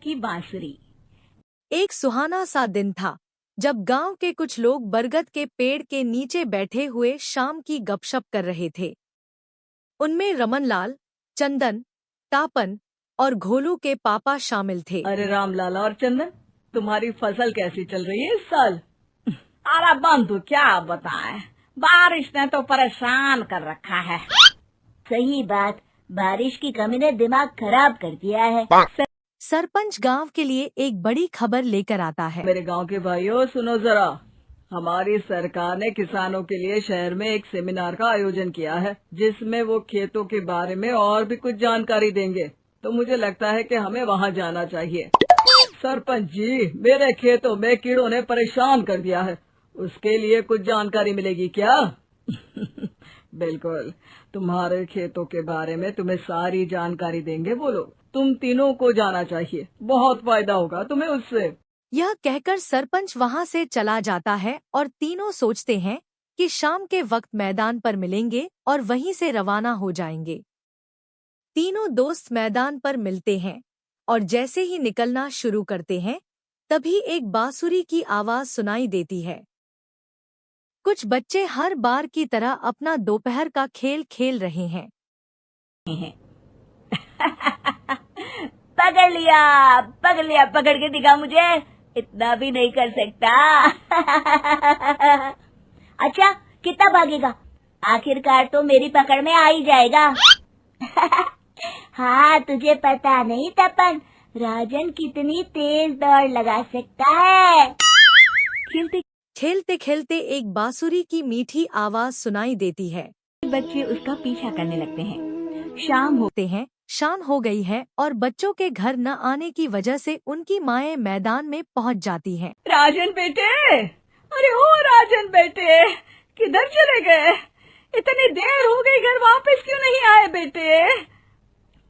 की बांसुरी। एक सुहाना सा दिन था जब गांव के कुछ लोग बरगद के पेड़ के नीचे बैठे हुए शाम की गपशप कर रहे थे। उनमें रमनलाल, चंदन, तापन और घोलू के पापा शामिल थे। अरे रामलाला और चंदन, तुम्हारी फसल कैसी चल रही है इस साल? अरे बंधु क्या बताएं, बारिश ने तो परेशान कर रखा है। सही बात, बारिश की कमी ने दिमाग खराब कर दिया है। सरपंच गांव के लिए एक बड़ी खबर लेकर आता है। मेरे गांव के भाइयों सुनो जरा, हमारी सरकार ने किसानों के लिए शहर में एक सेमिनार का आयोजन किया है, जिसमें वो खेतों के बारे में और भी कुछ जानकारी देंगे। तो मुझे लगता है कि हमें वहां जाना चाहिए। सरपंच जी, मेरे खेतों में कीड़ों ने परेशान कर दिया है, उसके लिए कुछ जानकारी मिलेगी क्या? बिल्कुल, तुम्हारे खेतों के बारे में तुम्हें सारी जानकारी देंगे वो लोग। तुम तीनों को जाना चाहिए, बहुत फायदा होगा तुम्हें उससे। यह कहकर सरपंच वहां से चला जाता है और तीनों सोचते हैं कि शाम के वक्त मैदान पर मिलेंगे और वहीं से रवाना हो जाएंगे। तीनों दोस्त मैदान पर मिलते हैं और जैसे ही निकलना शुरू करते हैं तभी एक बांसुरी की आवाज सुनाई देती है। कुछ बच्चे हर बार की तरह अपना दोपहर का खेल खेल रहे हैं। पकड़ लिया, पकड़ लिया, पकड़ के दिखा मुझे, इतना भी नहीं कर सकता। अच्छा, कितना भागेगा? आखिरकार तो मेरी पकड़ में आ ही जाएगा। हाँ, तुझे पता नहीं तपन, राजन कितनी तेज दौड़ लगा सकता है। खेलते खेलते एक बांसुरी की मीठी आवाज सुनाई देती है। बच्चे उसका पीछा करने लगते हैं। शाम हो गई है और बच्चों के घर न आने की वजह से उनकी माएं मैदान में पहुंच जाती हैं। राजन बेटे, अरे ओ राजन बेटे, किधर चले गए? इतनी देर हो गई, घर वापस क्यों नहीं आए बेटे?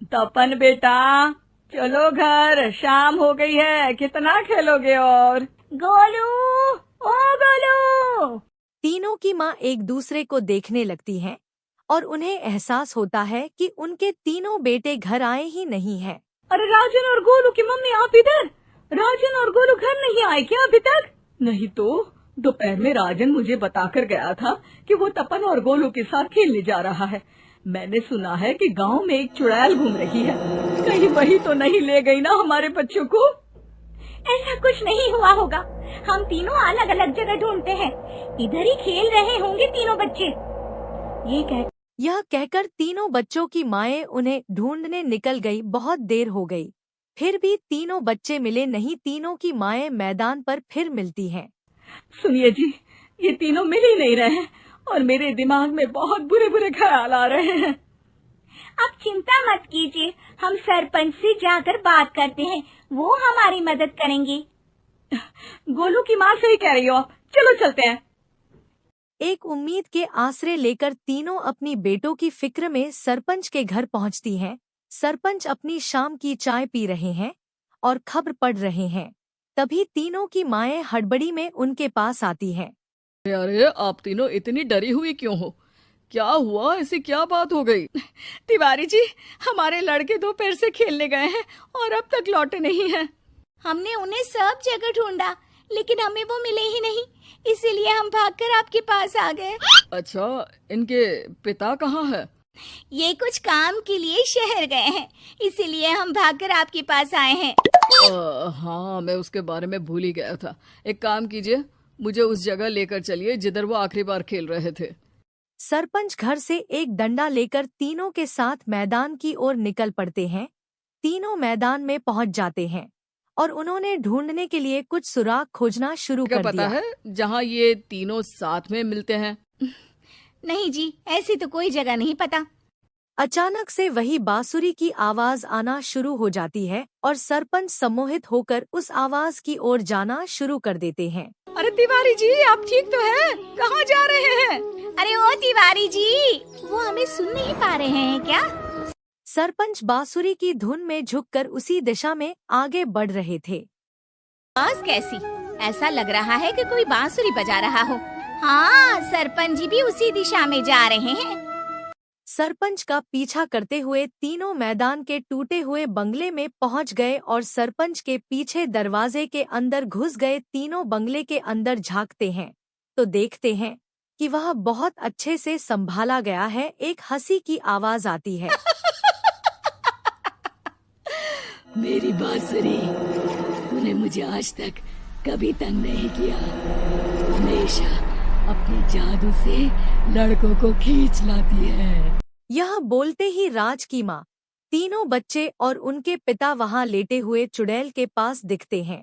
तपन बेटा, चलो घर, शाम हो गई है, कितना खेलोगे? और गोलू, ओ गोलू। तीनों की माँ एक दूसरे को देखने लगती हैं और उन्हें एहसास होता है कि उनके तीनों बेटे घर आए ही नहीं हैं। अरे राजन और गोलू की मम्मी, आप इधर? राजन और गोलू घर नहीं आए क्या अभी तक? नहीं तो दोपहर में राजन मुझे बताकर गया था कि वो तपन और गोलू के साथ खेलने जा रहा है। मैंने सुना है कि गांव में एक चुड़ैल घूम रही है, कहीं वही तो नहीं ले गई ना हमारे बच्चों को? ऐसा कुछ नहीं हुआ होगा, हम तीनों अलग अलग जगह ढूंढते हैं, इधर ही खेल रहे होंगे तीनों बच्चे। यह कहकर तीनों बच्चों की माएं उन्हें ढूंढने निकल गई। बहुत देर हो गई, फिर भी तीनों बच्चे मिले नहीं। तीनों की माएं मैदान पर फिर मिलती हैं। सुनिए जी, ये तीनों मिल ही नहीं रहे हैं और मेरे दिमाग में बहुत बुरे बुरे ख्याल आ रहे हैं। आप चिंता मत कीजिए, हम सरपंच से जाकर बात करते हैं, वो हमारी मदद करेंगे। गोलू की माँ सही कह रही हो, चलो चलते हैं। एक उम्मीद के आसरे लेकर तीनों अपनी बेटों की फिक्र में सरपंच के घर पहुंचती हैं। सरपंच अपनी शाम की चाय पी रहे हैं और खबर पढ़ रहे हैं। तभी तीनों की माएं हड़बड़ी में उनके पास आती हैं। अरे आप तीनों इतनी डरी हुई क्यों हो? क्या हुआ? ऐसी क्या बात हो गई? तिवारी जी, हमारे लड़के दोपहर से खेलने गए हैं और अब तक लौटे नहीं हैं। हमने उन्हें सब जगह ढूंढा, लेकिन हमें वो मिले ही नहीं, इसीलिए हम भागकर आपके पास आ गए। अच्छा, इनके पिता कहाँ है? ये कुछ काम के लिए शहर गए हैं, इसीलिए हम भागकर आपके पास आए हैं। हाँ, मैं उसके बारे में भूल ही गया था। एक काम कीजिए, मुझे उस जगह लेकर चलिए जिधर वो आखिरी बार खेल रहे थे। सरपंच घर से एक डंडा लेकर तीनों के साथ मैदान की ओर निकल पड़ते हैं। तीनों मैदान में पहुंच जाते हैं और उन्होंने ढूंढने के लिए कुछ सुराग खोजना शुरू कर दिया। पता है जहाँ ये तीनों साथ में मिलते हैं? नहीं जी, ऐसी तो कोई जगह नहीं पता। अचानक से वही बांसुरी की आवाज आना शुरू हो जाती है और सरपंच सम्मोहित होकर उस आवाज की ओर जाना शुरू कर देते हैं। अरे तिवारी जी, आप ठीक तो हैं? कहाँ जा रहे हैं? अरे ओ तिवारी जी, वो हमें सुन नहीं पा रहे हैं क्या? सरपंच बांसुरी की धुन में झुककर उसी दिशा में आगे बढ़ रहे थे। आवाज कैसी? ऐसा लग रहा है कि कोई बांसुरी बजा रहा हो। हाँ, सरपंच जी भी उसी दिशा में जा रहे हैं। सरपंच का पीछा करते हुए तीनों मैदान के टूटे हुए बंगले में पहुंच गए और सरपंच के पीछे दरवाजे के अंदर घुस गए। तीनों बंगले के अंदर झांकते हैं तो देखते हैं कि वह बहुत अच्छे से संभाला गया है। एक हंसी की आवाज आती है। मेरी बांसुरी, तूने मुझे आज तक कभी तंग नहीं किया, हमेशा अपने जादू से लड़कों को खींच लाती है। यह बोलते ही राज की माँ, तीनों बच्चे और उनके पिता वहां लेटे हुए चुड़ैल के पास दिखते हैं।